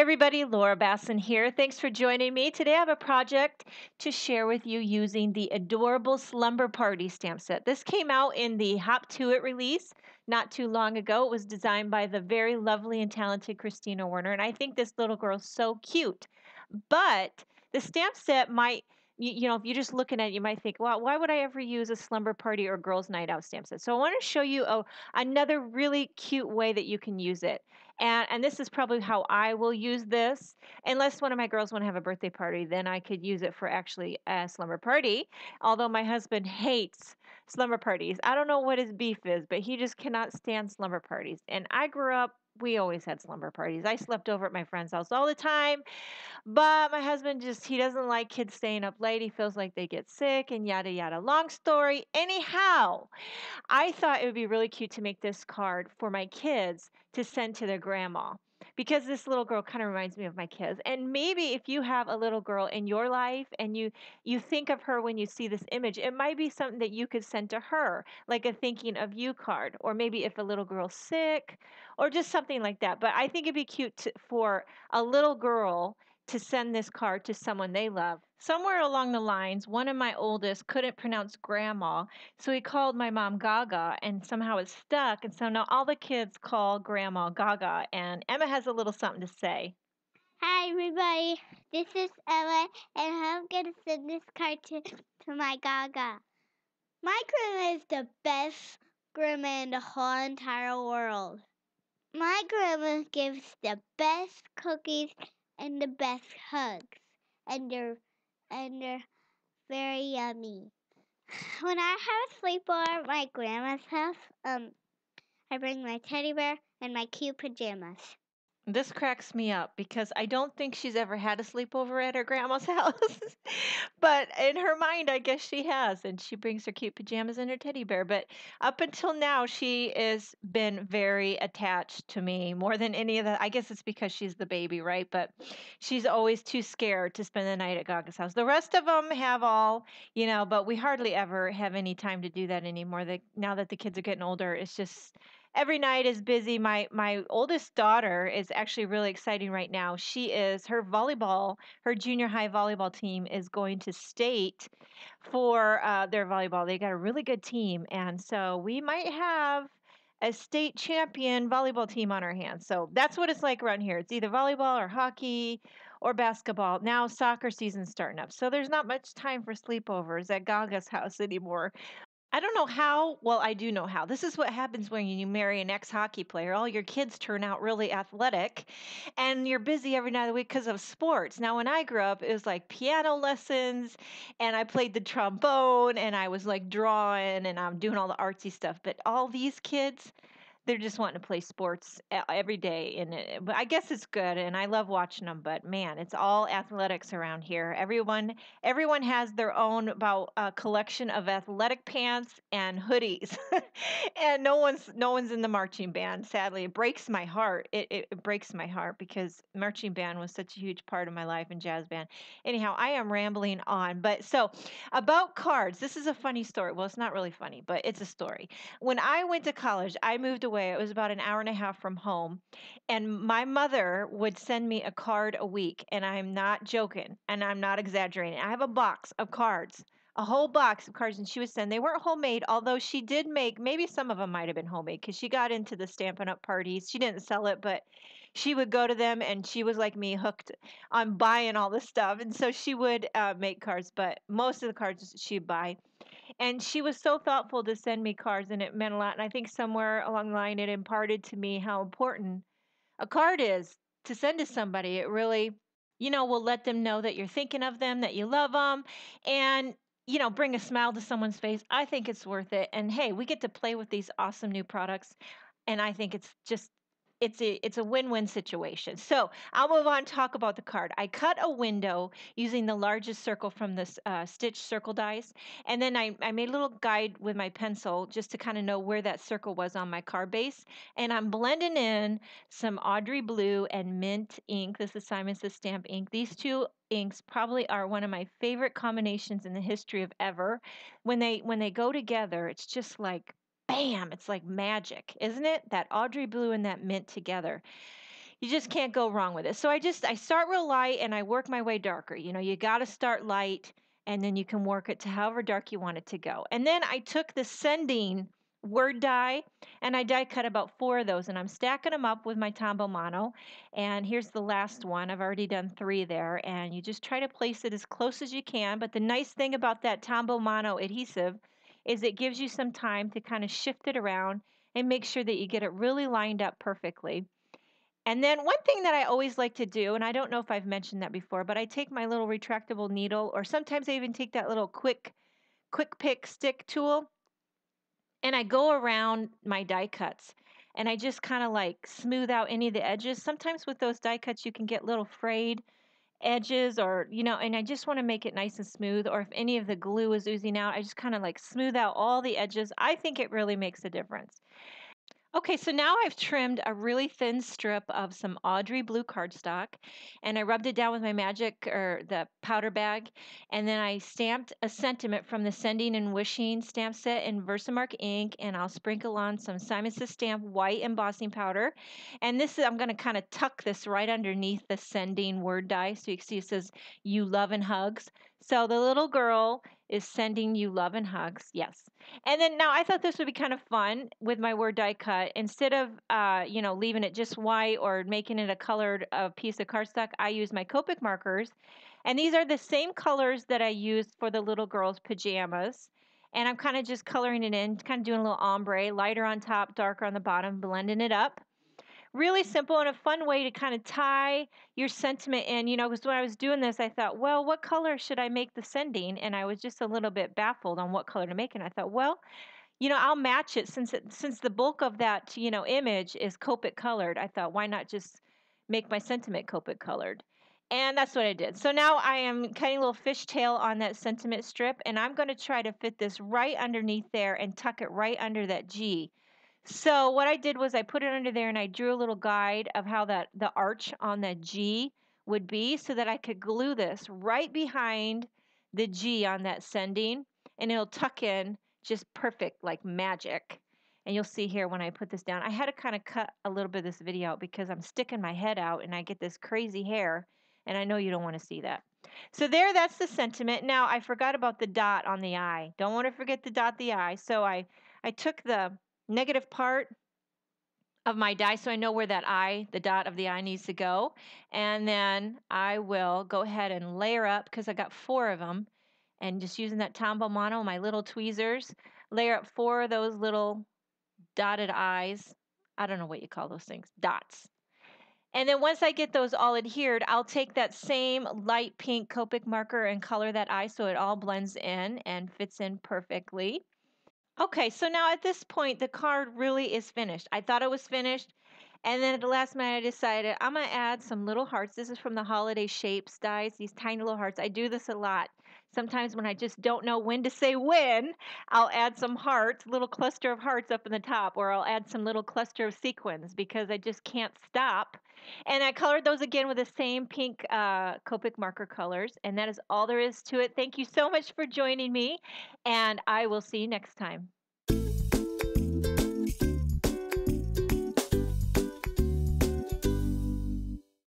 everybody, Laura Bassen here. Thanks for joining me. Today I have a project to share with you using the adorable Slumber Party stamp set. This came out in the Hop to It release not too long ago. It was designed by the very lovely and talented Christina Werner, and I think this little girl's so cute. But the stamp set might, if you're just looking at it, you might think, well, why would I ever use a slumber party or girls' night out stamp set? So I want to show you another really cute way that you can use it. And this is probably how I will use this. Unless one of my girls want to have a birthday party, then I could use it for actually a slumber party. Although my husband hates slumber parties. I don't know what his beef is, but he just cannot stand slumber parties. And I grew up, we always had slumber parties. I slept over at my friend's house all the time. But my husband he doesn't like kids staying up late. He feels like they get sick and yada yada. Long story. Anyhow, I thought it would be really cute to make this card for my kids to send to their grandma because this little girl kind of reminds me of my kids. And maybe if you have a little girl in your life and you think of her when you see this image, it might be something that you could send to her, like a thinking of you card, or maybe if a little girl's sick or just something like that. But I think it'd be cute for a little girl to send this card to someone they love. Somewhere along the lines, one of my oldest couldn't pronounce grandma, so he called my mom Gaga, and somehow it stuck. And so now all the kids call grandma Gaga, and Emma has a little something to say. Hi, everybody. This is Ella, and I'm going to send this card to my Gaga. My grandma is the best grandma in the whole entire world. My grandma gives the best cookies and the best hugs, and they're very yummy. When I have a sleepover at my grandma's house, I bring my teddy bear and my cute pajamas. This cracks me up because I don't think she's ever had a sleepover at her grandma's house. But in her mind, I guess she has. And she brings her cute pajamas and her teddy bear. But up until now, she has been very attached to me more than any of the. I guess it's because she's the baby, right? But she's always too scared to spend the night at Gaga's house. The rest of them have all, but we hardly ever have any time to do that anymore. Now that the kids are getting older, it's just every night is busy. My oldest daughter is actually really exciting right now. Her junior high volleyball team is going to state for their volleyball. They got a really good team, and so we might have a state champion volleyball team on our hands. So that's what it's like around here. It's either volleyball or hockey or basketball. Now soccer season's starting up. So there's not much time for sleepovers at Gaga's house anymore. I don't know how. Well, I do know how. This is what happens when you marry an ex-hockey player. All your kids turn out really athletic, and you're busy every night of the week because of sports. Now, when I grew up, it was like piano lessons, and I played the trombone, and I was like drawing, and I'm doing all the artsy stuff. But all these kids, they're just wanting to play sports every day, and but I guess it's good, and I love watching them. But man, it's all athletics around here. Everyone has their own about collection of athletic pants and hoodies, and no one's in the marching band. Sadly, it breaks my heart. It breaks my heart because marching band was such a huge part of my life, and jazz band. Anyhow, I am rambling on, but so about cards. This is a funny story. Well, it's not really funny, but it's a story. When I went to college, I moved away. It was about an hour and a half from home. And my mother would send me a card a week. And I'm not joking and I'm not exaggerating. I have a box of cards, a whole box of cards. And she would send, they weren't homemade, although she did make, maybe some of them might have been homemade because she got into the Stampin' Up! Parties. She didn't sell it, but she would go to them and she was like me, hooked on buying all this stuff. And so she would make cards, but most of the cards she'd buy. And she was so thoughtful to send me cards, and it meant a lot. And I think somewhere along the line, it imparted to me how important a card is to send to somebody. It really, will let them know that you're thinking of them, that you love them, and, bring a smile to someone's face. I think it's worth it. And hey, we get to play with these awesome new products. And I think it's a win-win situation. So I'll move on and talk about the card. I cut a window using the largest circle from this stitch circle dies. And then I made a little guide with my pencil just to kind of know where that circle was on my card base. And I'm blending in some Audrey Blue and mint ink. This is Simon Says Stamp ink. These two inks probably are one of my favorite combinations in the history of ever. When they go together, it's just like bam, it's like magic, isn't it? That Audrey Blue and that mint together. You just can't go wrong with it. So I start real light and I work my way darker. You got to start light and then you can work it to however dark you want it to go. And then I took the sending word die and I die cut about 4 of those and I'm stacking them up with my Tombow Mono. And here's the last one. I've already done 3 there and you just try to place it as close as you can. But the nice thing about that Tombow Mono adhesive is it gives you some time to kind of shift it around and make sure that you get it really lined up perfectly. And then one thing that I always like to do, and I don't know if I've mentioned that before, but I take my little retractable needle, or sometimes I even take that little quick pick stick tool, and I go around my die cuts, and I just kind of like smooth out any of the edges. Sometimes with those die cuts, you can get little frayed edges, or and I just want to make it nice and smooth. Or if any of the glue is oozing out, I just kind of like smooth out all the edges. I think it really makes a difference. Okay, so now I've trimmed a really thin strip of some Audrey blue cardstock and I rubbed it down with my magic or the powder bag. And then I stamped a sentiment from the Sending and Wishing stamp set in Versamark ink. And I'll sprinkle on some Simon Says Stamp white embossing powder. And I'm going to kind of tuck this right underneath the sending word die. So you can see it says, "You love and hugs." So the little girl is sending you love and hugs. Yes. And then now I thought this would be kind of fun with my word die cut. Instead of leaving it just white or making it a colored piece of cardstock, I use my Copic markers. And these are the same colors that I used for the little girl's pajamas. And I'm kind of just coloring it in, kind of doing a little ombre, lighter on top, darker on the bottom, blending it up. Really simple and a fun way to kind of tie your sentiment in, because when I was doing this, I thought, well, what color should I make the sending? And I was just a little bit baffled on what color to make. And I thought, well, I'll match it since the bulk of that, image is Copic colored. I thought, why not just make my sentiment Copic colored? And that's what I did. So now I am cutting a little fishtail on that sentiment strip, and I'm going to try to fit this right underneath there and tuck it right under that G. So what I did was I put it under there and I drew a little guide of how the arch on the G would be so that I could glue this right behind the G on that sending and it'll tuck in just perfect like magic. And you'll see here when I put this down, I had to kind of cut a little bit of this video out because I'm sticking my head out and I get this crazy hair and I know you don't want to see that. So there, that's the sentiment. Now I forgot about the dot on the eye. Don't want to forget to dot the eye. So I took the negative part of my die so I know where that eye, the dot of the eye needs to go. And then I will go ahead and layer up because I got 4 of them and just using that Tombow Mono, my little tweezers, layer up 4 of those little dotted eyes. I don't know what you call those things, dots. And then once I get those all adhered, I'll take that same light pink Copic marker and color that eye so it all blends in and fits in perfectly. Okay, so now at this point, the card really is finished. I thought it was finished, and then at the last minute, I decided I'm gonna add some little hearts. This is from the Holiday Shapes dies, these tiny little hearts. I do this a lot. Sometimes when I just don't know when to say when, I'll add some hearts, little cluster of hearts up in the top, or I'll add some little cluster of sequins because I just can't stop. And I colored those again with the same pink Copic marker colors, and that is all there is to it. Thank you so much for joining me, and I will see you next time.